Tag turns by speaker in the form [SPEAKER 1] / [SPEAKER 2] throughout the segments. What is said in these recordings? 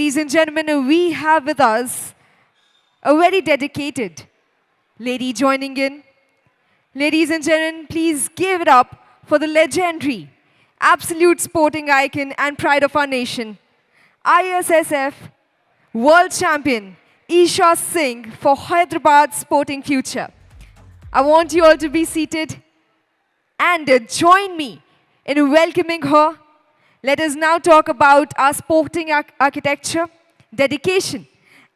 [SPEAKER 1] Ladies and gentlemen, we have with us a very dedicated lady joining in. Ladies and gentlemen, please give it up for the legendary, absolute sporting icon and pride of our nation, ISSF World Champion, Esha Singh for Hyderabad sporting future. I want you all to be seated and join me in welcoming her. Let us now talk about our sporting architecture, dedication,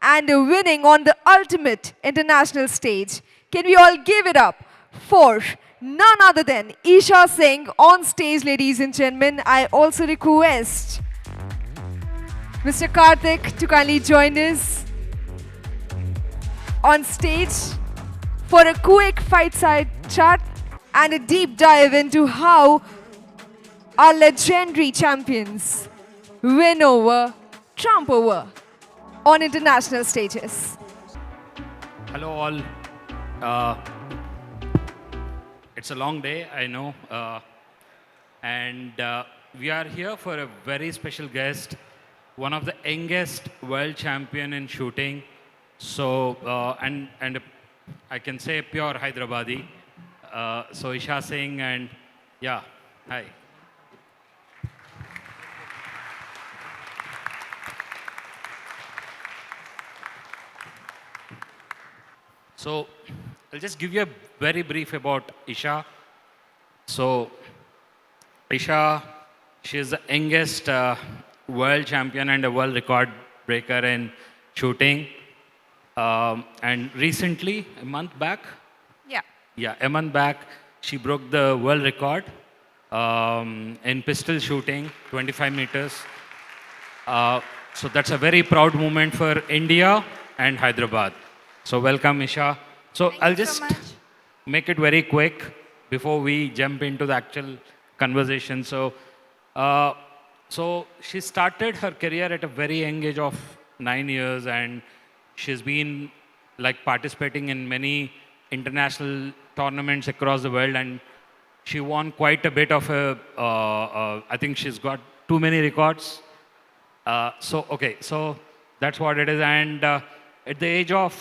[SPEAKER 1] and winning on the ultimate international stage. Can we all give it up for none other than Esha Singh on stage, ladies and gentlemen. I also request Mr. Karthik to kindly join us on stage for a quick fight-side chat and a deep dive into how our legendary champions win over, trump over on international stages.
[SPEAKER 2] Hello all. Uh, it's a long day, I know. And we are here for a very special guest, one of the youngest world champion in shooting. So, and I can say pure Hyderabadi. So Esha Singh and yeah, hi. So I'll just give you a very brief about Esha. So Esha, she is the youngest world champion and a world record breaker in shooting. And recently, a month back, a month back, she broke the world record in pistol shooting, 25 meters. So that's a very proud moment for India and Hyderabad. So welcome, Esha. So
[SPEAKER 3] Thank
[SPEAKER 2] I'll
[SPEAKER 3] you so
[SPEAKER 2] just
[SPEAKER 3] much.
[SPEAKER 2] make it very quick before we jump into the actual conversation. So she started her career at a very young age of 9 years, and she's been like participating in many international tournaments across the world, and she won quite a bit of I think she's got too many records. So that's what it is. And at the age of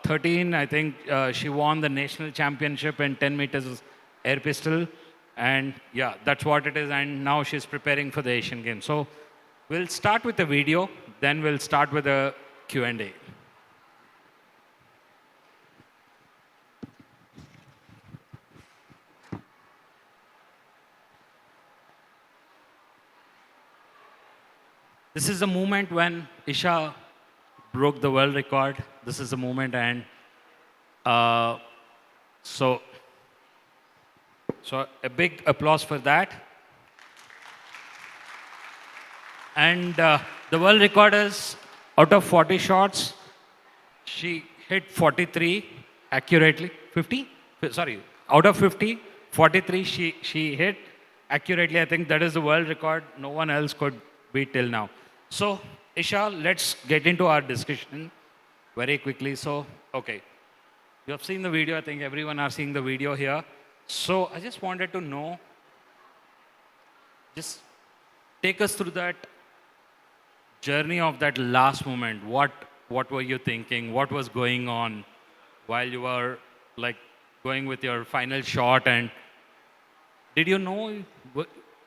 [SPEAKER 2] 13, I think she won the national championship in 10 meters air pistol. And yeah, that's what it is. And now she's preparing for the Asian Games. So we'll start with the video, then we'll start with a Q&A. This is the moment when Esha broke the world record. This is the moment, and so a big applause for that. And the world record is out of 40 shots, she hit 43 accurately. 50? Sorry, out of 50, 43 she hit accurately. I think that is the world record. No one else could beat till now. So, Esha, let's get into our discussion very quickly. So, okay, you have seen the video. I think everyone are seeing the video here. So, I just wanted to know, just take us through that journey of that last moment. What were you thinking? What was going on while you were like going with your final shot? And did you know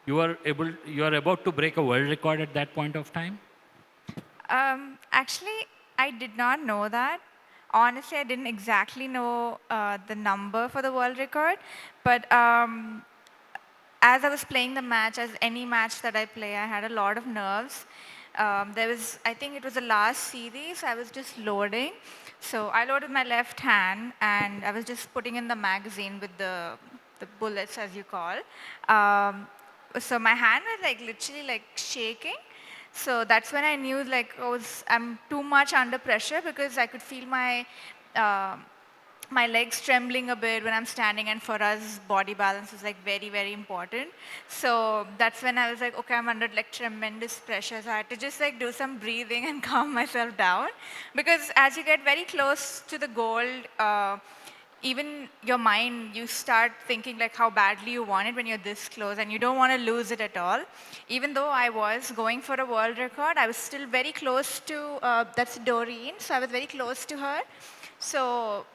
[SPEAKER 2] you are about to break a world record at that point of time?
[SPEAKER 3] Actually, I did not know that. Honestly, I didn't exactly know the number for the world record. But as I was playing the match, as any match that I play, I had a lot of nerves. I think it was the last series, I was just loading. So I loaded my left hand, and I was just putting in the magazine with the bullets, as you call. So my hand was like literally like shaking. So that's when I knew like I'm too much under pressure, because I could feel my my legs trembling a bit when I'm standing, and for us, body balance is like very, very important. So that's when I was like, okay, I'm under like tremendous pressure. So I had to just like do some breathing and calm myself down, because as you get very close to the goal, even your mind, you start thinking like how badly you want it when you're this close and you don't want to lose it at all. Even though I was going for a world record, I was still very close to, that's Doreen, so I was very close to her. So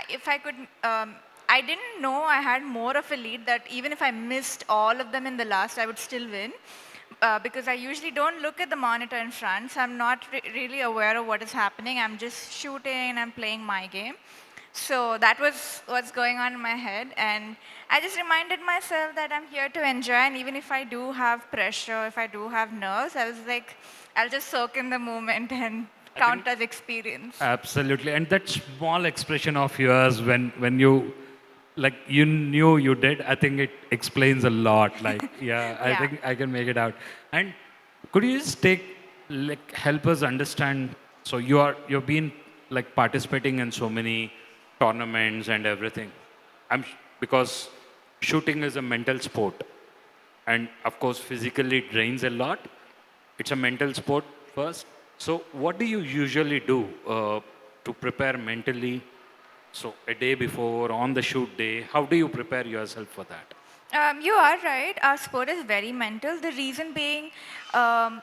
[SPEAKER 3] if I could, I didn't know I had more of a lead that even if I missed all of them in the last, I would still win. Because I usually don't look at the monitor in front, so I'm not really aware of what is happening. I'm just shooting and I'm playing my game. So that was what's going on in my head. And I just reminded myself that I'm here to enjoy. And even if I do have pressure, if I do have nerves, I was like, I'll just soak in the moment and
[SPEAKER 2] I
[SPEAKER 3] count
[SPEAKER 2] think
[SPEAKER 3] as experience.
[SPEAKER 2] absolutely. And that small expression of yours when you like you knew you did, I think it explains a lot. Like, yeah, I
[SPEAKER 3] Yeah.
[SPEAKER 2] think I can make it out. And could you just help us understand? So you've been like participating in so many tournaments and everything. Because shooting is a mental sport, and of course physically it drains a lot. It's a mental sport first. So what do you usually do to prepare mentally? So a day before, on the shoot day, how do you prepare yourself for that?
[SPEAKER 3] You are right. Our sport is very mental. The reason being,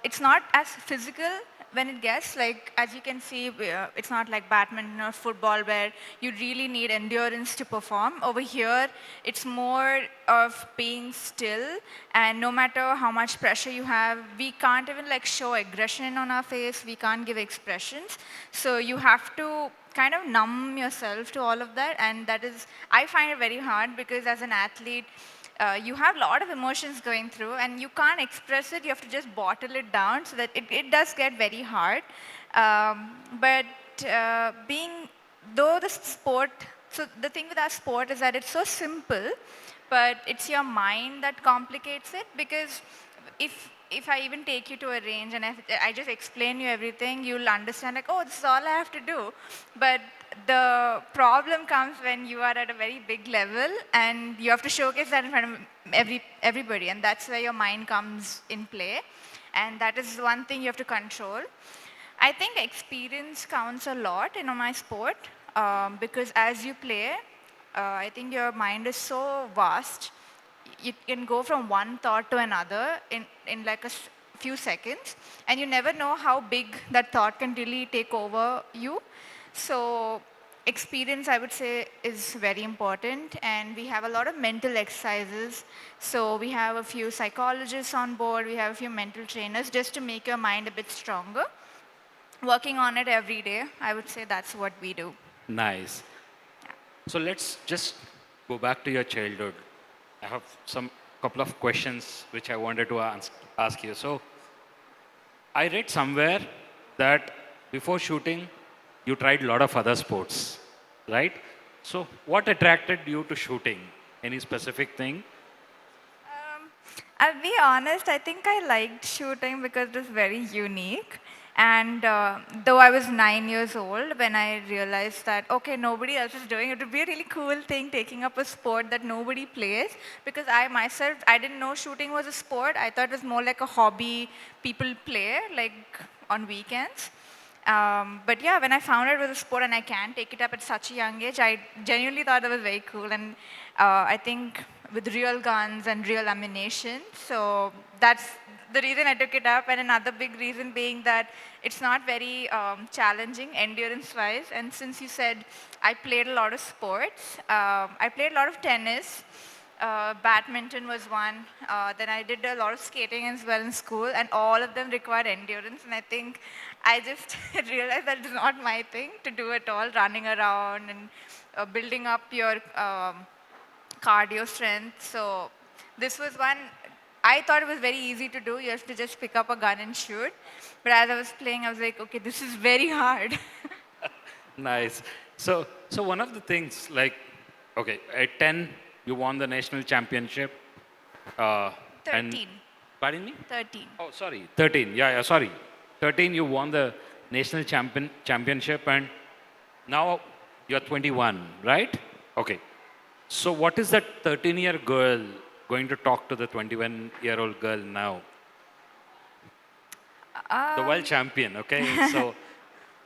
[SPEAKER 3] it's not as physical when it gets like, as you can see, it's not like badminton or football where you really need endurance to perform. Over here, it's more of being still, and no matter how much pressure you have, we can't even like show aggression on our face. We can't give expressions. So you have to kind of numb yourself to all of that, and that is, I find it very hard because as an athlete, you have a lot of emotions going through and you can't express it. You have to just bottle it down, so that it does get very hard. But being, though the sport, so the thing with our sport is that it's so simple, but it's your mind that complicates it. Because if I even take you to a range and I just explain you everything, you'll understand like, oh, this is all I have to do. But the problem comes when you are at a very big level and you have to showcase that in front of everybody, and that's where your mind comes in play, and that is one thing you have to control. I think experience counts a lot in my sport, because as you play, I think your mind is so vast. You can go from one thought to another in like a few seconds, and you never know how big that thought can really take over you. So experience, I would say, is very important, and we have a lot of mental exercises. So we have a few psychologists on board, we have a few mental trainers just to make your mind a bit stronger. Working on it every day, I would say that's what we do.
[SPEAKER 2] Nice. So let's just go back to your childhood. I have some couple of questions which I wanted to ask you. So I read somewhere that before shooting, you tried a lot of other sports, right? So what attracted you to shooting? Any specific thing?
[SPEAKER 3] I'll be honest, I think I liked shooting because it was very unique. And though I was 9 years old when I realized that, okay, nobody else is doing it, it would be a really cool thing taking up a sport that nobody plays. Because I myself, I didn't know shooting was a sport. I thought it was more like a hobby people play, like on weekends. But yeah, when I found out it was a sport and I can take it up at such a young age, I genuinely thought that was very cool. And I think with real guns and real ammunition. So that's the reason I took it up. And another big reason being that it's not very challenging endurance-wise. And since you said I played a lot of sports, I played a lot of tennis. Badminton was one. Then I did a lot of skating as well in school, and all of them require endurance. And I think I just realized that it's not my thing to do it all, running around and building up your cardio strength. So this was one, I thought it was very easy to do. You have to just pick up a gun and shoot. But as I was playing, I was like, okay, this is very hard.
[SPEAKER 2] Nice. So one of the things, like, okay, at 10, you won the national championship. And
[SPEAKER 3] 13.
[SPEAKER 2] pardon me?
[SPEAKER 3] 13.
[SPEAKER 2] Oh, sorry, 13. Yeah, sorry. 13, you won the national championship, and now you're 21, right? Okay. So what is that 13-year girl going to talk to the 21-year-old girl now? The world champion, okay? So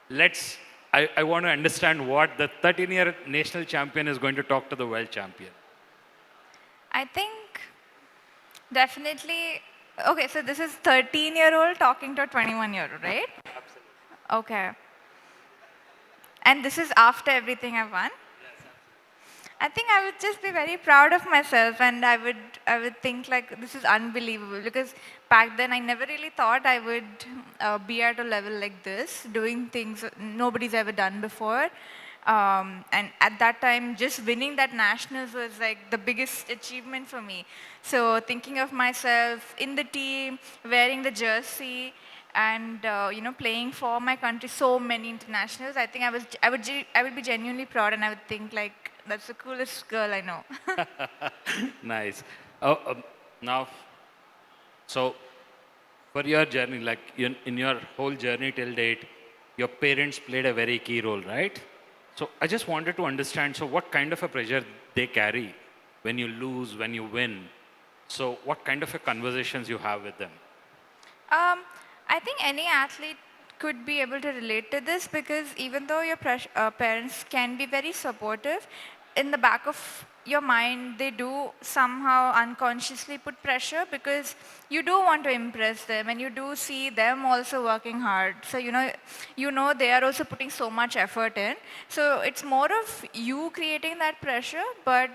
[SPEAKER 2] let's I want to understand what the 13-year national champion is going to talk to the world champion.
[SPEAKER 3] I think definitely. Okay, so this is 13-year-old talking to a 21-year-old, right? Okay. And this is after everything I've won? I think I would just be very proud of myself, and I would think like this is unbelievable, because back then I never really thought I would be at a level like this, doing things nobody's ever done before. And at that time, just winning that nationals was like the biggest achievement for me. So thinking of myself in the team, wearing the jersey, and playing for my country, so many internationals. I think I would be genuinely proud, and I would think like that's the coolest girl I know.
[SPEAKER 2] Nice. Oh, now, so for your journey, like in your whole journey till date, your parents played a very key role, right? So I just wanted to understand, so what kind of a pressure they carry when you lose, when you win? So what kind of a conversations you have with them?
[SPEAKER 3] Um, I think any athlete could be able to relate to this, because even though your parents can be very supportive, in the back of your mind, they do somehow unconsciously put pressure, because you do want to impress them and you do see them also working hard. So, you know they are also putting so much effort in. So it's more of you creating that pressure, but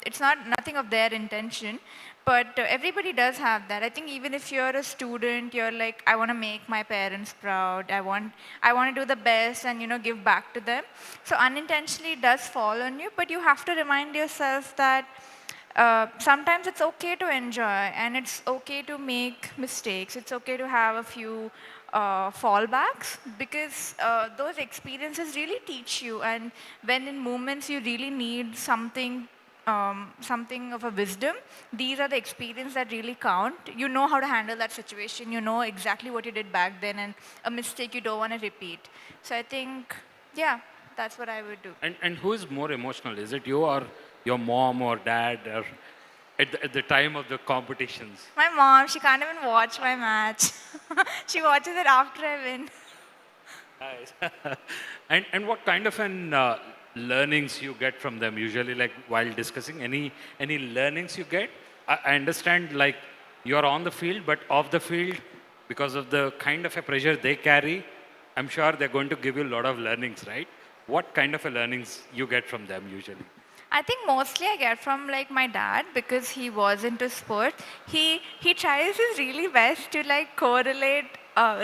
[SPEAKER 3] it's not nothing of their intention. But everybody does have that. I think even if you're a student, you're like, I want to make my parents proud. I want to do the best and give back to them. So unintentionally it does fall on you, but you have to remind yourself that sometimes it's okay to enjoy, and it's okay to make mistakes. It's okay to have a few fallbacks, because those experiences really teach you. And when in moments you really need something of a wisdom, these are the experience that really count. You know how to handle that situation. You know exactly what you did back then, and a mistake you don't want to repeat. So I think, yeah, that's what I would do.
[SPEAKER 2] And who is more emotional? Is it you or your mom or dad or at the time of the competitions?
[SPEAKER 3] My mom, she can't even watch my match. She watches it after I win.
[SPEAKER 2] Nice. And what kind of an learnings you get from them usually, like while discussing any learnings you get? I understand like you're on the field, but off the field, because of the kind of a pressure they carry, I'm sure they're going to give you a lot of learnings, right? What kind of a learnings you get from them usually?
[SPEAKER 3] I think mostly I get from like my dad, because he was into sport. He tries his really best to like correlate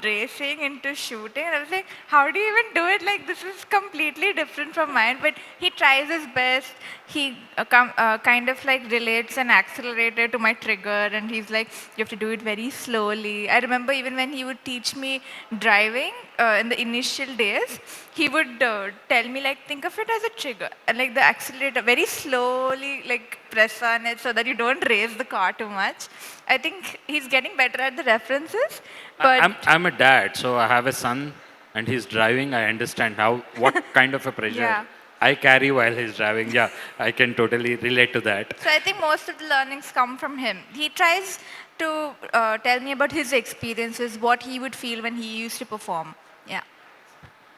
[SPEAKER 3] racing into shooting. And I was like, how do you even do it? Like, this is completely different from mine. But he tries his best. He kind of like relates an accelerator to my trigger, and he's like, you have to do it very slowly. I remember even when he would teach me driving in the initial days, he would tell me like, think of it as a trigger, and like the accelerator very slowly like press on it so that you don't raise the car too much. I think he's getting better at the references, but
[SPEAKER 2] I'm a dad, so I have a son, and he's driving. I understand how what kind of a pressure
[SPEAKER 3] yeah.
[SPEAKER 2] I carry while he's driving. Yeah, I can totally relate to that.
[SPEAKER 3] So I think most of the learnings come from him. He tries to tell me about his experiences, what he would feel when he used to perform. Yeah.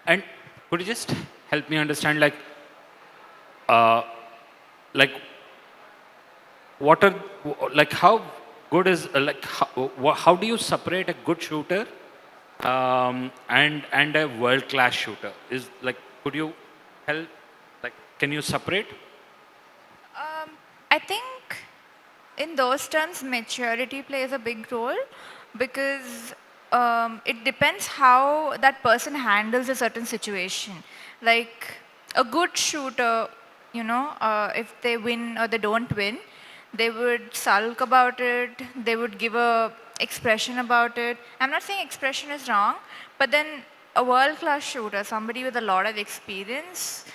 [SPEAKER 2] And could you just help me understand, uh, like what are like how good is how do you separate a good shooter and a world class shooter? Is like, could you help? Like, can you separate?
[SPEAKER 3] I think in those terms, maturity plays a big role, because it depends how that person handles a certain situation. Like a good shooter, if they win or they don't win, they would sulk about it. They would give a expression about it. I'm not saying expression is wrong, but then a world-class shooter, somebody with a lot of experience,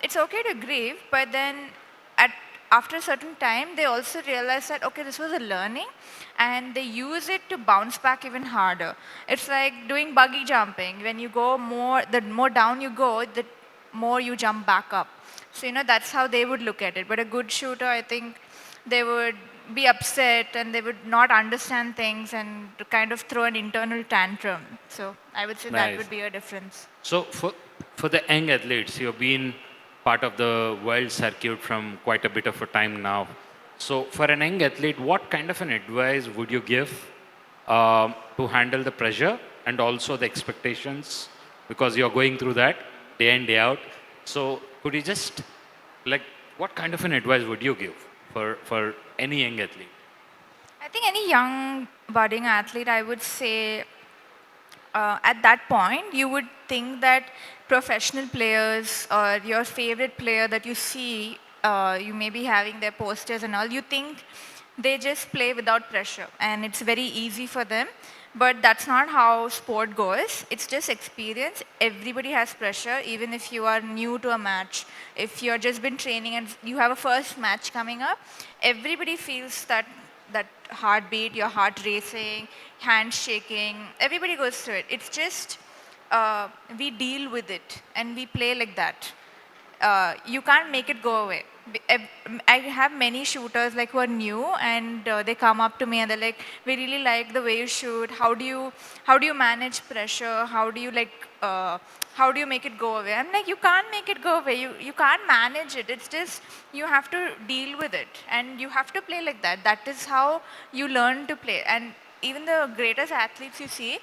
[SPEAKER 3] it's okay to grieve, but then at after a certain time, they also realize that, okay, this was a learning, and they use it to bounce back even harder. It's like doing buggy jumping. When you go the more down you go, the more you jump back up. So, that's how they would look at it. But a good shooter, I think they would be upset, and they would not understand things and kind of throw an internal tantrum. So I would say that
[SPEAKER 2] Nice.
[SPEAKER 3] would be a difference.
[SPEAKER 2] So For the young athletes, you've been part of the world circuit from quite a bit of a time now. So, for an young athlete, what kind of an advice would you give to handle the pressure and also the expectations? Because you're going through that day in, day out. So, could you just, like, what kind of an advice would you give for any young athlete?
[SPEAKER 3] I think any young budding athlete, I would say, at that point, you would think that professional players or your favorite player that you see, you may be having their posters and all, you think they just play without pressure and it's very easy for them. But that's not how sport goes. It's just experience. Everybody has pressure, even if you are new to a match. If you're just been training and you have a first match coming up, everybody feels that heartbeat, your heart racing, hands shaking. Everybody goes through it. It's just we deal with it and we play like that. You can't make it go away. I have many shooters like who are new and they come up to me and they're like, we really like the way you shoot. How do you manage pressure? How do you make it go away? I'm like, you can't make it go away. You can't manage it. It's just you have to deal with it and you have to play like that. That is how you learn to play. And even the greatest athletes you see,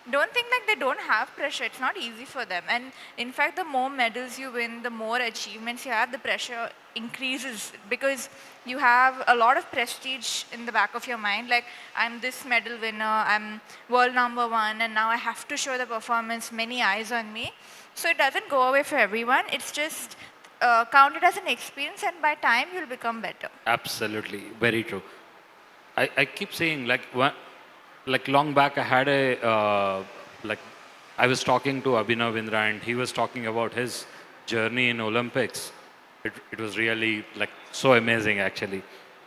[SPEAKER 3] don't think like they don't have pressure. It's not easy for them. And in fact, the more medals you win, the more achievements you have, the pressure increases because you have a lot of prestige in the back of your mind. Like, I'm this medal winner, I'm world #1, and now I have to show the performance, many eyes on me. So it doesn't go away for everyone. It's just counted as an experience, and by time, you'll become better.
[SPEAKER 2] Absolutely, very true. I keep saying like long back I had a like I was talking to Abhinav Indra and he was talking about his journey in Olympics. It was really like so amazing actually.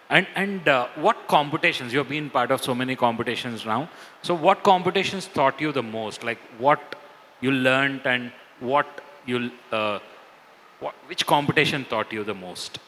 [SPEAKER 2] And what competitions you've been part of so many competitions now. So what competitions taught you the most? Like what you learned and what you which competition taught you the most?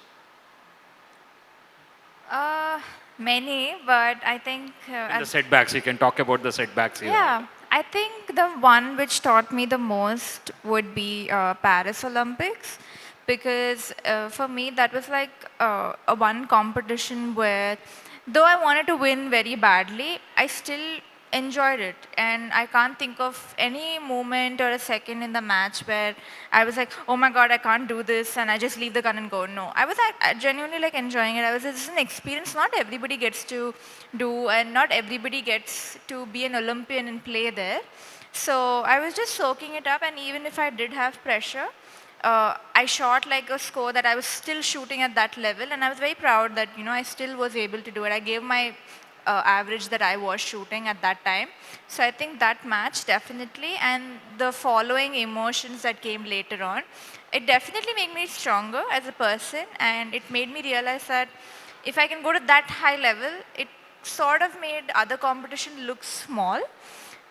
[SPEAKER 3] Many, but I think
[SPEAKER 2] And the setbacks, you can talk about the setbacks you had.
[SPEAKER 3] yeah, I think the one which taught me the most would be Paris Olympics because for me that was like a one competition where though I wanted to win very badly, I still enjoyed it. And I can't think of any moment or a second in the match where I was like, oh my God, I can't do this and I just leave the gun and go. No, I was genuinely like enjoying it. This is an experience not everybody gets to do and not everybody gets to be an Olympian and play there. So I was just soaking it up and even if I did have pressure, I shot like a score that I was still shooting at that level and I was very proud that, you know, I still was able to do it. I gave my average that I was shooting at that time. So I think that match definitely and the following emotions that came later on, it definitely made me stronger as a person and it made me realize that if I can go to that high level, it sort of made other competition look small.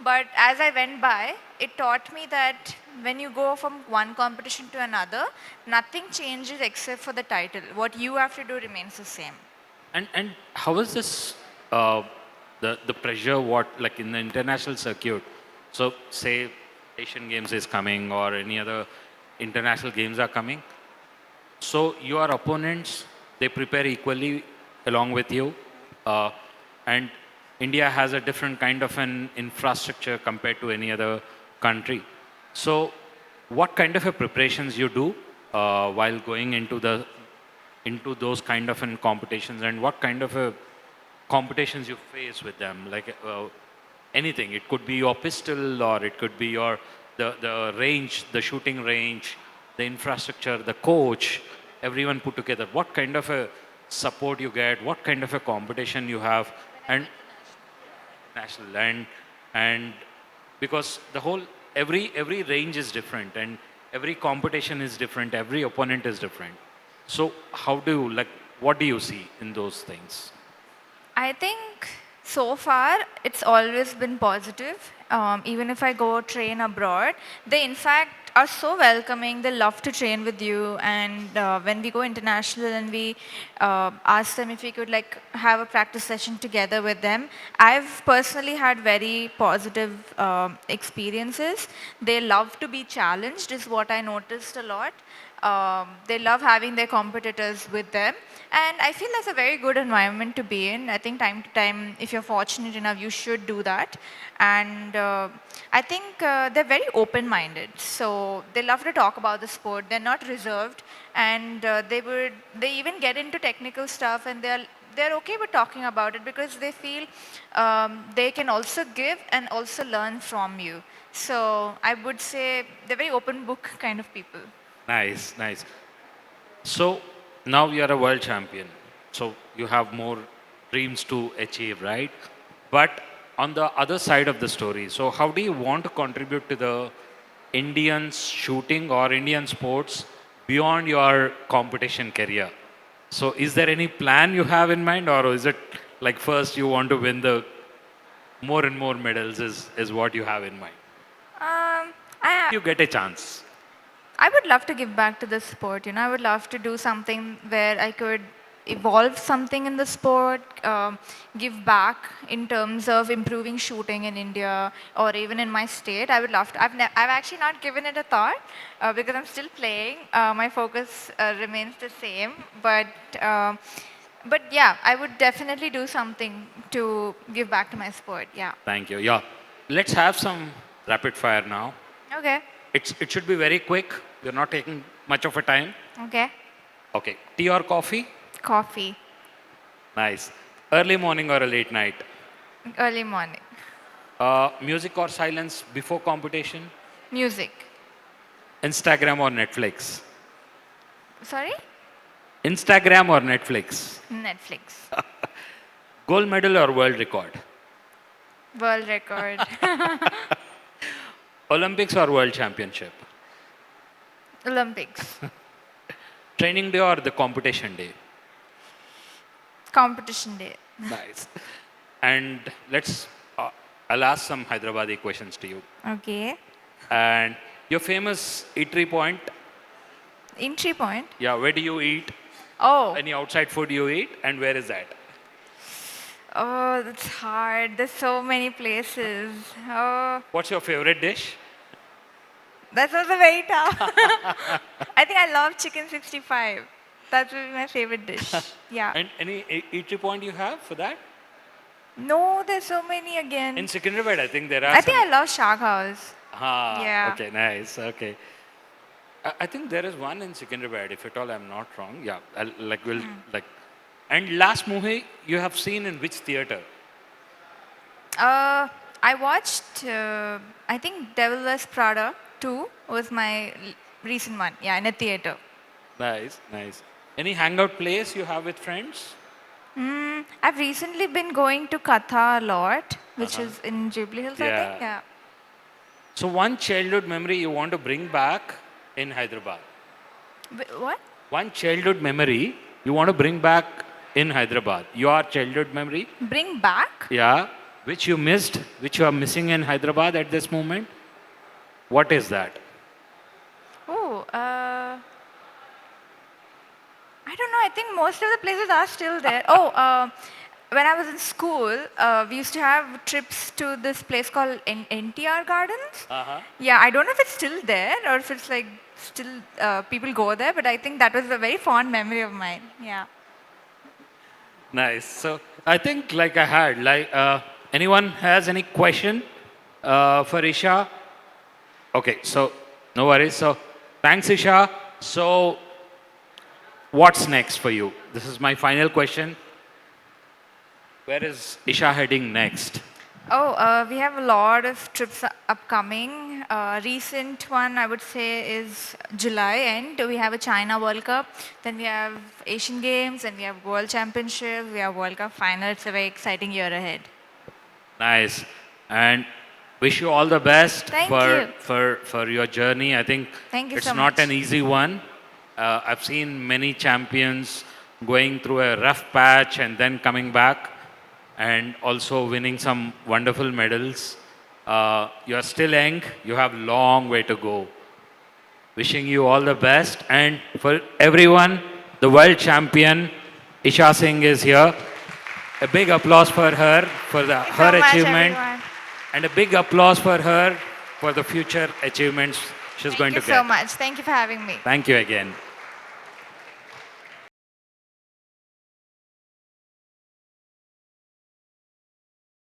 [SPEAKER 3] But as I went by, it taught me that when you go from one competition to another, nothing changes except for the title. What you have to do remains the same.
[SPEAKER 2] And how is this the pressure what like in the international circuit? So say Asian Games is coming or any other international games are coming. So your opponents they prepare equally along with you, and India has a different kind of an infrastructure compared to any other country. So what kind of a preparations you do while going into those kind of an competitions and what kind of a competitions you face with them like anything it could be your pistol or it could be your the range the shooting range the infrastructure the coach everyone put together what kind of a support you get what kind of a competition you have and national and because the whole every range is different and every competition is different every opponent is different so how do you like what do you see in those things.
[SPEAKER 3] I think so far it's always been positive. Even if I go train abroad, they in fact are so welcoming. They love to train with you, and when we go international and we ask them if we could like have a practice session together with them, I've personally had very positive experiences. They love to be challenged, is what I noticed a lot. They love having their competitors with them, and I feel that's a very good environment to be in. I think time to time, if you're fortunate enough, you should do that. And I think they're very open-minded, so they love to talk about the sport. They're not reserved, and they even get into technical stuff, and they're okay with talking about it because they feel they can also give and also learn from you. So I would say they're very open book kind of people.
[SPEAKER 2] Nice, nice. So now you are a world champion. So you have more dreams to achieve, right? But on the other side of the story, so how do you want to contribute to the Indian shooting or Indian sports beyond your competition career? So is there any plan you have in mind, or is it like first you want to win the more and more medals is what you have in mind?
[SPEAKER 3] I
[SPEAKER 2] You get a chance.
[SPEAKER 3] I would love to give back to the sport. I would love to do something where I could evolve something in the sport, give back in terms of improving shooting in India or even in my state. I would love to. I've actually not given it a thought because I'm still playing. My focus remains the same, uh, but yeah, I would definitely do something to give back to my sport. Yeah.
[SPEAKER 2] Thank you. Yeah. Let's have some rapid fire now.
[SPEAKER 3] Okay.
[SPEAKER 2] It should be very quick. We're not taking much of a time.
[SPEAKER 3] Okay.
[SPEAKER 2] Okay. Tea or coffee?
[SPEAKER 3] Coffee.
[SPEAKER 2] Nice. Early morning or a late night?
[SPEAKER 3] Early morning.
[SPEAKER 2] Music or silence before competition?
[SPEAKER 3] Music.
[SPEAKER 2] Instagram or Netflix?
[SPEAKER 3] Sorry?
[SPEAKER 2] Instagram or Netflix?
[SPEAKER 3] Netflix.
[SPEAKER 2] Gold medal or world record?
[SPEAKER 3] World record.
[SPEAKER 2] Olympics or world championship?
[SPEAKER 3] Olympics.
[SPEAKER 2] Training day or the competition day?
[SPEAKER 3] Competition day.
[SPEAKER 2] Nice. And I'll ask some Hyderabadi questions to you.
[SPEAKER 3] Okay.
[SPEAKER 2] And your famous eatery point,
[SPEAKER 3] Entry point.
[SPEAKER 2] yeah, where do you eat?
[SPEAKER 3] Oh.
[SPEAKER 2] Any outside food you eat, and where is that?
[SPEAKER 3] Oh, that's hard. There's so many places. Oh,
[SPEAKER 2] What's your favorite dish?
[SPEAKER 3] that's also very tough. I think I love chicken 65. That would be my favorite dish. Yeah.
[SPEAKER 2] And any eatery point you have for that?
[SPEAKER 3] No, there's so many again.
[SPEAKER 2] In Secunderabad, I think there are
[SPEAKER 3] I think I
[SPEAKER 2] some.
[SPEAKER 3] love Shag House.
[SPEAKER 2] Ah,
[SPEAKER 3] Yeah.
[SPEAKER 2] okay, nice. Okay. I think there is one in Secunderabad, if at all I'm not wrong. Yeah, like. And last movie you have seen in which theater?
[SPEAKER 3] I watched, I think Devil Wears Prada 2 was my recent one. Yeah, in a theater.
[SPEAKER 2] Nice, nice. Any hangout place you have with friends?
[SPEAKER 3] I've recently been going to Katha a lot, which is in Jubilee Hills, I
[SPEAKER 2] Yeah.
[SPEAKER 3] think. Yeah.
[SPEAKER 2] So one childhood memory you want to bring back in Hyderabad.
[SPEAKER 3] What?
[SPEAKER 2] One childhood memory you want to bring back in Hyderabad. Your childhood memory,
[SPEAKER 3] Bring back?
[SPEAKER 2] yeah, which you missed, which you are missing in Hyderabad at this moment. What is that?
[SPEAKER 3] Oh, I don't know. I think most of the places are still there. When I was in school, we used to have trips to this place called NTR Gardens. Yeah, I don't know if it's still there or if it's like still people go there, but I think that was a very fond memory of mine. Yeah.
[SPEAKER 2] Nice. So I think like I had anyone has any question for Isha? Okay, so no worries. So thanks, Isha. So what's next for you? This is my final question. Where is Isha heading next?
[SPEAKER 3] We have a lot of trips upcoming. Recent one, I would say, is July end. We have a China World Cup. Then we have Asian Games, and we have World Championship. We have World Cup final. It's a very exciting year ahead.
[SPEAKER 2] Nice. And wish you all the best
[SPEAKER 3] Thank
[SPEAKER 2] for,
[SPEAKER 3] you.
[SPEAKER 2] for your journey. I think
[SPEAKER 3] Thank you
[SPEAKER 2] it's
[SPEAKER 3] so
[SPEAKER 2] not
[SPEAKER 3] much.
[SPEAKER 2] an easy one. I've seen many champions going through a rough patch and then coming back and also winning some wonderful medals. You are still young. You have long way to go. Wishing you all the best. And for everyone, the world champion, Esha Singh is here. A big applause for her, for
[SPEAKER 3] Thank you
[SPEAKER 2] her
[SPEAKER 3] so much,
[SPEAKER 2] achievement.
[SPEAKER 3] everyone.
[SPEAKER 2] And a big applause for her for the future achievements she's going
[SPEAKER 3] Thank you
[SPEAKER 2] to get.
[SPEAKER 3] so much. Thank you for having me.
[SPEAKER 2] Thank you again.